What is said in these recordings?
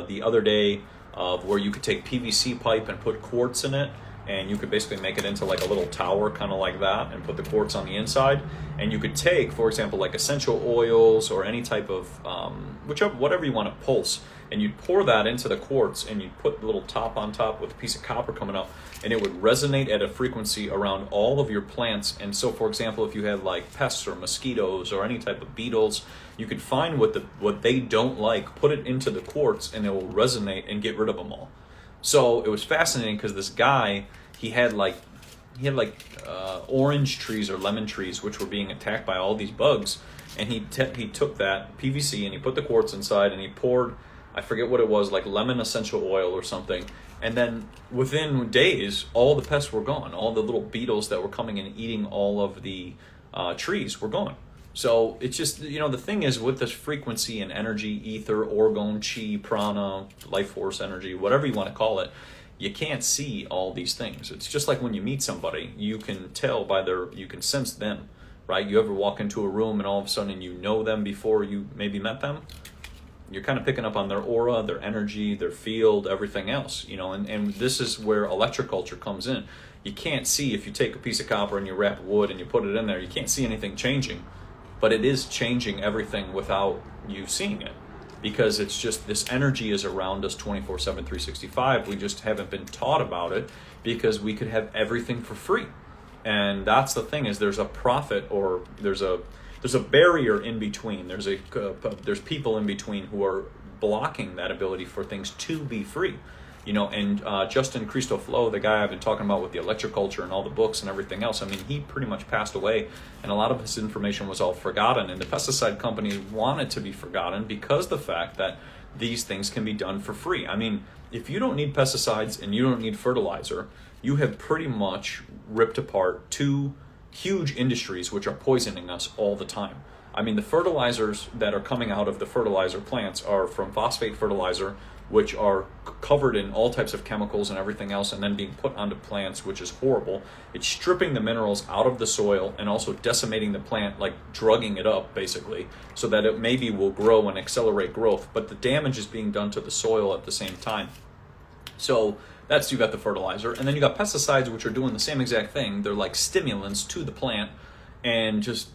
the other day of where you could take PVC pipe and put quartz in it, and you could basically make it into like a little tower, kind of like that, and put the quartz on the inside. And you could take, for example, like essential oils or any type of whatever you want to pulse, and you'd pour that into the quartz, and you'd put the little top on top with a piece of copper coming up, and it would resonate at a frequency around all of your plants. And so, for example, if you had like pests or mosquitoes or any type of beetles, you could find what they don't like, put it into the quartz, and it will resonate and get rid of them all. So it was fascinating because this guy, he had like orange trees or lemon trees which were being attacked by all these bugs, and he took that PVC and he put the quartz inside and he poured, I forget what it was, like lemon essential oil or something, and then within days all the pests were gone. All the little beetles that were coming and eating all of the trees were gone. So it's just, the thing is with this frequency and energy, ether, orgone, chi, prana, life force energy, whatever you want to call it, you can't see all these things. It's just like when you meet somebody, you can tell you can sense them, right? You ever walk into a room and all of a sudden you know them before you maybe met them? You're kind of picking up on their aura, their energy, their field, everything else, and this is where electroculture comes in. You can't see, if you take a piece of copper and you wrap wood and you put it in there, you can't see anything changing. But it is changing everything without you seeing it, because it's just, this energy is around us 24/7, 365. We just haven't been taught about it because we could have everything for free. And that's the thing, is there's a profit, or there's a barrier in between. There's people in between who are blocking that ability for things to be free. And Justin Christoflo, the guy I've been talking about with the electroculture and all the books and everything else, I mean, he pretty much passed away, and a lot of his information was all forgotten, and the pesticide companies want it to be forgotten because the fact that these things can be done for free. I mean, if you don't need pesticides and you don't need fertilizer, you have pretty much ripped apart two huge industries which are poisoning us all the time. I mean, the fertilizers that are coming out of the fertilizer plants are from phosphate fertilizer, which are covered in all types of chemicals and everything else, and then being put onto plants, which is horrible. It's stripping the minerals out of the soil and also decimating the plant, like drugging it up, basically, so that it maybe will grow and accelerate growth. But the damage is being done to the soil at the same time. So you got the fertilizer, and then you got pesticides, which are doing the same exact thing. They're like stimulants to the plant and just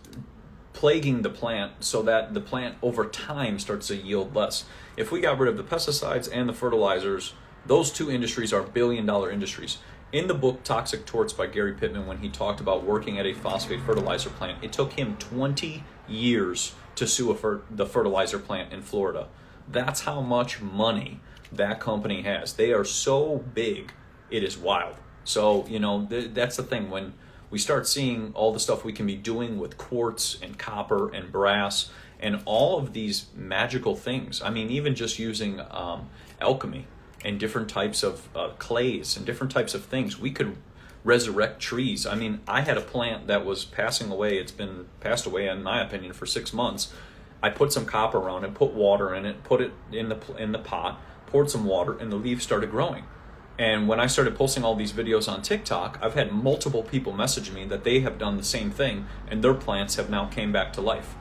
plaguing the plant so that the plant over time starts to yield less. If we got rid of the pesticides and the fertilizers, those two industries are billion-dollar industries. In the book Toxic Torts by Gary Pittman, when he talked about working at a phosphate fertilizer plant, it took him 20 years to sue the fertilizer plant in Florida. That's how much money that company has. They are so big, it is wild. So, that's the thing. When we start seeing all the stuff we can be doing with quartz and copper and brass and all of these magical things. I mean, even just using alchemy and different types of clays and different types of things. We could resurrect trees. I mean, I had a plant that was passing away. It's been passed away, in my opinion, for 6 months. I put some copper on it, put water in it, put it in the pot, poured some water, and the leaves started growing. And when I started posting all these videos on TikTok, I've had multiple people message me that they have done the same thing, and their plants have now came back to life.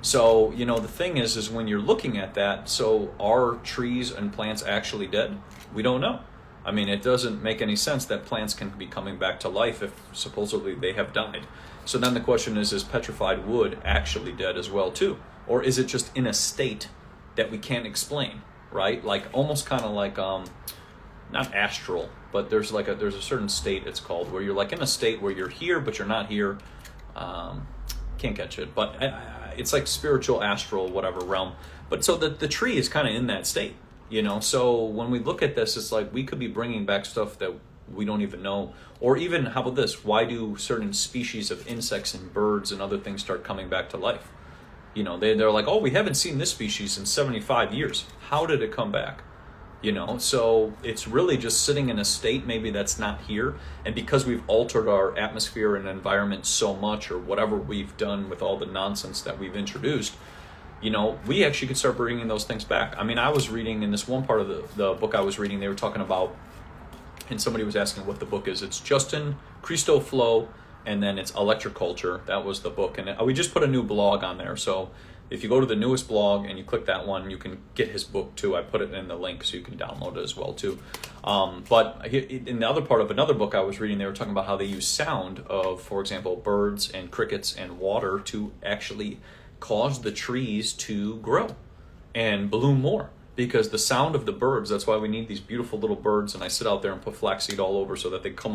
So, the thing is when you're looking at that, so are trees and plants actually dead? We don't know. I mean, it doesn't make any sense that plants can be coming back to life if supposedly they have died. So then the question is petrified wood actually dead as well too? Or is it just in a state that we can't explain, right? Like almost kind of like, not astral, but there's a certain state, it's called, where you're like in a state where you're here, but you're not here. Can't catch it, but it's like spiritual, astral, whatever realm. But so the tree is kind of in that state, So when we look at this, it's like we could be bringing back stuff that we don't even know. Or even, how about this? Why do certain species of insects and birds and other things start coming back to life? They're like, oh, we haven't seen this species in 75 years. How did it come back? So it's really just sitting in a state maybe that's not here. And because we've altered our atmosphere and environment so much, or whatever we've done with all the nonsense that we've introduced, we actually could start bringing those things back. I mean, I was reading in this one part of the book I was reading, they were talking about, and somebody was asking what the book is. It's Justin Christoflo, and then it's Electroculture. That was the book. And we just put a new blog on there. So If you go to the newest blog and you click that one, you can get his book too. I put it in the link so you can download it as well too. But in the other part of another book I was reading, they were talking about how they use sound of, for example, birds and crickets and water to actually cause the trees to grow and bloom more. Because the sound of the birds, that's why we need these beautiful little birds, and I sit out there and put flaxseed all over so that they come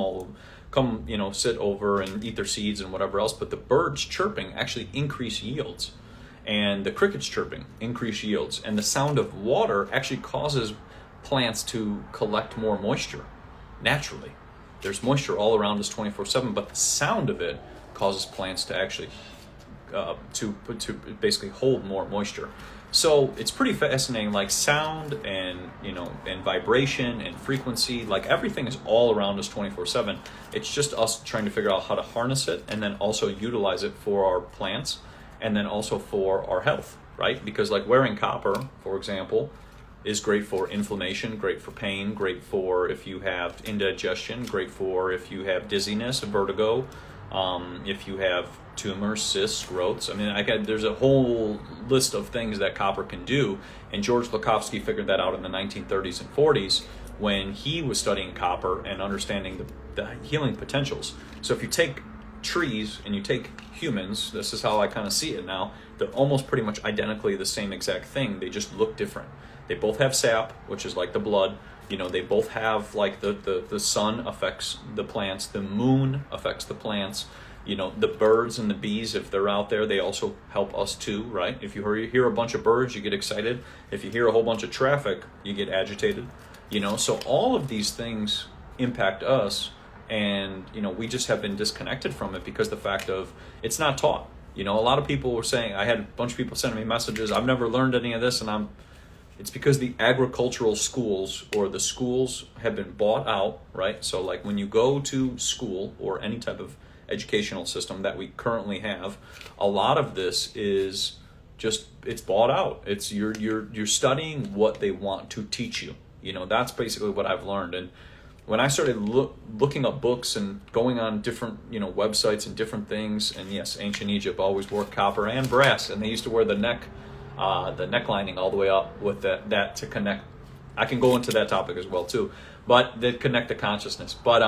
sit over and eat their seeds and whatever else. But the birds chirping actually increase yields, and the crickets chirping increase yields, and the sound of water actually causes plants to collect more moisture naturally. There's moisture all around us 24/7, but the sound of it causes plants to actually to basically hold more moisture. So it's pretty fascinating, like sound and and vibration and frequency, like everything is all around us 24/7. It's just us trying to figure out how to harness it and then also utilize it for our plants and then also for our health, right? Because like wearing copper, for example, is great for inflammation, great for pain, great for if you have indigestion, great for if you have dizziness, vertigo, if you have tumors, cysts, growths. I mean, there's a whole list of things that copper can do, and George Lakhovsky figured that out in the 1930s and 40s when he was studying copper and understanding the healing potentials. So if you take trees and you take humans, this is how I kind of see it now, they're almost pretty much identically the same exact thing, they just look different. They both have sap, which is like the blood. They both have like the sun affects the plants, the moon affects the plants. The birds and the bees, if they're out there, they also help us too, right? If you hear a bunch of birds, you get excited. If you hear a whole bunch of traffic, you get agitated. So all of these things impact us, and we just have been disconnected from it because the fact of it's not taught. A lot of people were saying, I had a bunch of people sending me messages, I've never learned any of this, and it's because the agricultural schools or the schools have been bought out, right? So like when you go to school or any type of educational system that we currently have, a lot of this is just, it's bought out. It's you're studying what they want to teach you. That's basically what I've learned. And when I started looking up books and going on different websites and different things, and yes, ancient Egypt always wore copper and brass, and they used to wear the neck lining all the way up with that to connect. I can go into that topic as well too, but they connect the consciousness. But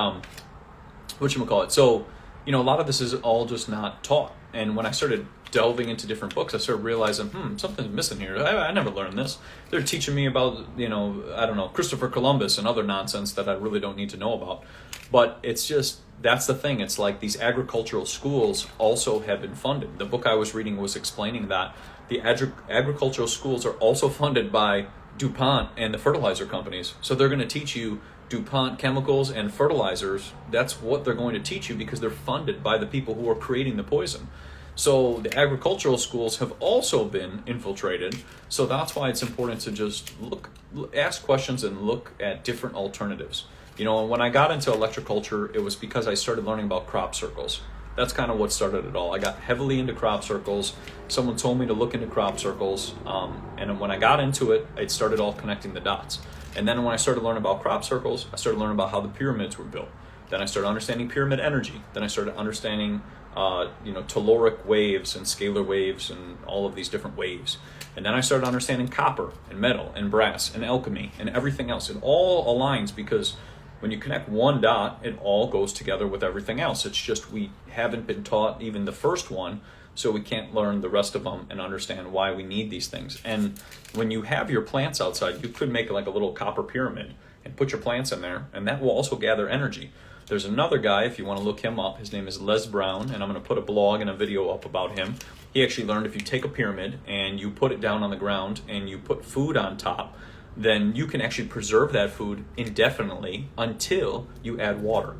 whatchamacallit? So a lot of this is all just not taught. And when I started delving into different books, I started realizing, something's missing here. I never learned this. They're teaching me about, I don't know, Christopher Columbus and other nonsense that I really don't need to know about. But it's just, that's the thing. It's like these agricultural schools also have been funded. The book I was reading was explaining that the agricultural schools are also funded by DuPont and the fertilizer companies. So they're going to teach you DuPont chemicals and fertilizers. That's what they're going to teach you because they're funded by the people who are creating the poison. So the agricultural schools have also been infiltrated. So that's why it's important to just ask questions and look at different alternatives. When I got into electroculture, it was because I started learning about crop circles. That's kind of what started it all. I got heavily into crop circles. Someone told me to look into crop circles. And when I got into it, it started all connecting the dots. And then when I started learning about crop circles, I started learning about how the pyramids were built. Then I started understanding pyramid energy. Then I started understanding, telluric waves and scalar waves and all of these different waves. And then I started understanding copper and metal and brass and alchemy and everything else. It all aligns because when you connect one dot, it all goes together with everything else. It's just we haven't been taught even the first one, so we can't learn the rest of them and understand why we need these things. And when you have your plants outside, you could make like a little copper pyramid and put your plants in there, and that will also gather energy. There's another guy, if you want to look him up, his name is Les Brown, and I'm going to put a blog and a video up about him. He actually learned if you take a pyramid and you put it down on the ground and you put food on top, then you can actually preserve that food indefinitely until you add water.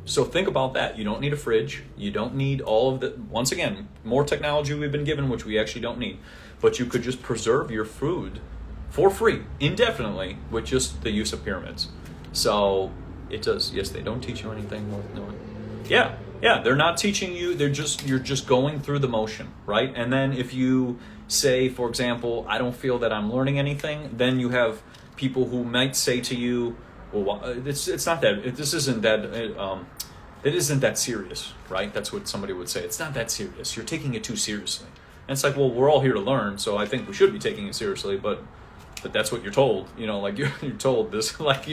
So think about that. You don't need a fridge. You don't need all of the, once again, more technology we've been given, which we actually don't need. But you could just preserve your food for free, indefinitely, with just the use of pyramids. So it does, yes, they don't teach you anything worth knowing. Yeah, they're not teaching you, you're just going through the motion, right? And then if you say, for example, I don't feel that I'm learning anything, then you have people who might say to you, well, it's not that, it isn't that serious, right? That's what somebody would say. It's not that serious. You're taking it too seriously. And it's like, well, we're all here to learn, so I think we should be taking it seriously, but that's what you're told, like you're told this, like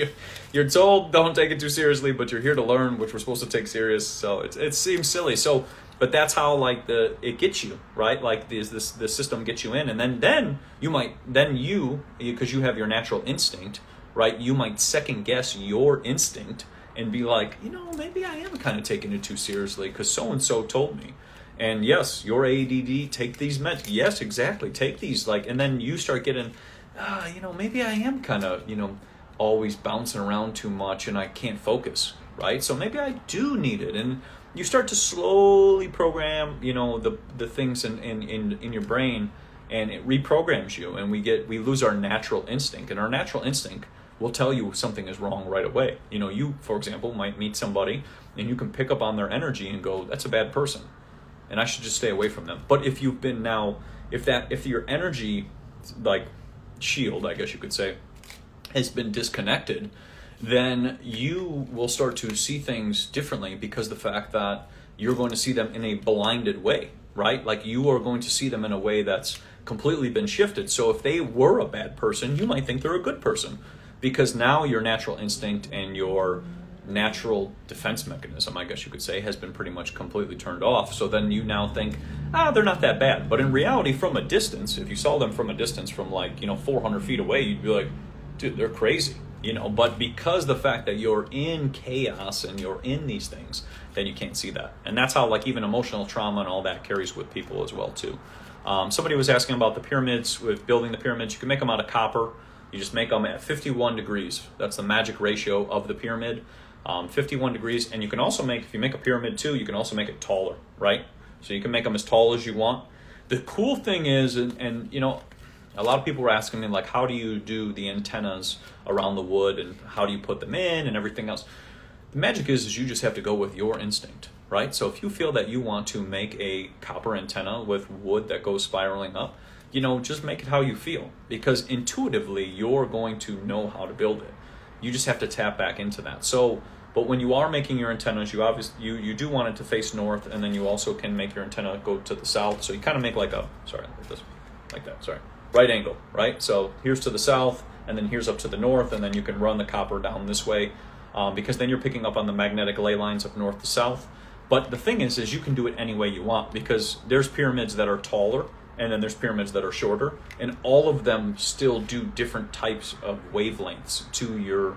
you're told don't take it too seriously, but you're here to learn, which we're supposed to take serious. So it seems silly. So, but that's how like it gets you, right? Like the system gets you in, and then you because you have your natural instinct, right? You might second guess your instinct and be like, maybe I am kind of taking it too seriously because so and so told me. And yes, your ADD, take these meds. Yes, exactly, take these. And then you start getting, maybe I am kind of, always bouncing around too much and I can't focus, right? So maybe I do need it. And you start to slowly program, the things in your brain, and it reprograms you, and we lose our natural instinct. And our natural instinct will tell you something is wrong right away. You, for example, might meet somebody and you can pick up on their energy and go, that's a bad person, and I should just stay away from them. But if you've been if your energy, shield, I guess you could say, has been disconnected, then you will start to see things differently, because the fact that you're going to see them in a blinded way, right? Like you are going to see them in a way that's completely been shifted. So if they were a bad person, you might think they're a good person, because now your natural instinct and your natural defense mechanism, I guess you could say, has been pretty much completely turned off. So then you now think, they're not that bad. But in reality, from a distance, if you saw them from a distance from 400 feet away, you'd be like, dude, they're crazy, But because the fact that you're in chaos and you're in these things, then you can't see that. And that's how even emotional trauma and all that carries with people as well too. Somebody was asking about the pyramids, with building the pyramids. You can make them out of copper. You just make them at 51 degrees. That's the magic ratio of the pyramid, 51 degrees. And you can also if you make a pyramid too, you can also make it taller, right? So you can make them as tall as you want. The cool thing is, and a lot of people were asking me, how do you do the antennas around the wood, and how do you put them in and everything else? The magic is you just have to go with your instinct, right? So if you feel that you want to make a copper antenna with wood that goes spiraling up, just make it how you feel, because intuitively you're going to know how to build it. You just have to tap back into that. So, but when you are making your antennas, you do want it to face north, and then you also can make your antenna go to the south. So you kind of make like that, right angle, right? So here's to the south, and then here's up to the north, and then you can run the copper down this way, because then you're picking up on the magnetic ley lines of north to south. But the thing is you can do it any way you want, because there's pyramids that are taller, and then there's pyramids that are shorter, and all of them still do different types of wavelengths to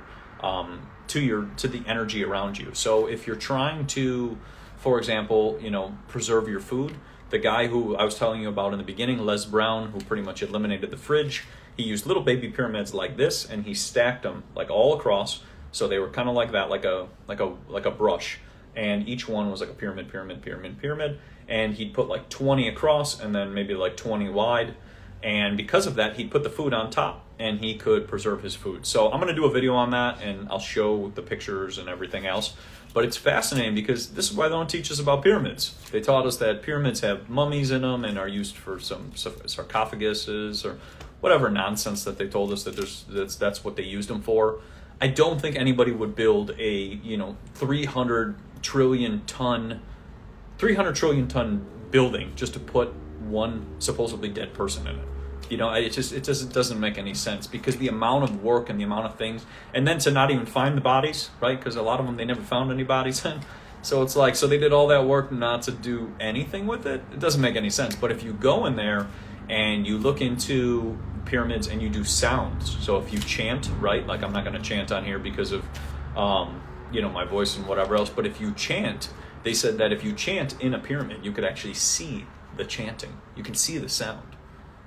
the energy around you. So if you're trying to, for example, preserve your food, the guy who I was telling you about in the beginning, Les Brown, who pretty much eliminated the fridge, he used little baby pyramids like this, and he stacked them all across. So they were kind of like that, like a brush, and each one was like a pyramid, and he'd put 20 across, and then maybe 20 wide. And because of that, he'd put the food on top, and he could preserve his food. So I'm going to do a video on that, and I'll show the pictures and everything else. But it's fascinating, because this is why they don't teach us about pyramids. They taught us that pyramids have mummies in them and are used for some sarcophaguses or whatever nonsense that they told us that's what they used them for. I don't think anybody would build a 300 trillion ton building just to put one supposedly dead person in it. It just doesn't make any sense, because the amount of work and the amount of things, and then to not even find the bodies, right? Because a lot of them, they never found any bodies in. So it's so they did all that work not to do anything with it. It doesn't make any sense. But if you go in there and you look into pyramids and you do sounds, so if you chant, right? I'm not going to chant on here because of my voice and whatever else, but if you chant, they said that if you chant in a pyramid, you could actually see the chanting. You can see the sound.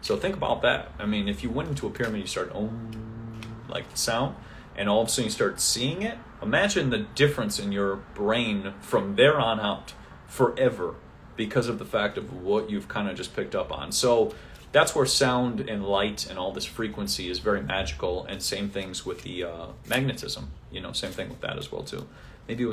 So think about that. I mean, if you went into a pyramid, you start like the sound, and all of a sudden you start seeing it. Imagine the difference in your brain from there on out forever, because of the fact of what you've kind of just picked up on. So that's where sound and light and all this frequency is very magical, and same things with the magnetism. Same thing with that as well too. Maybe it was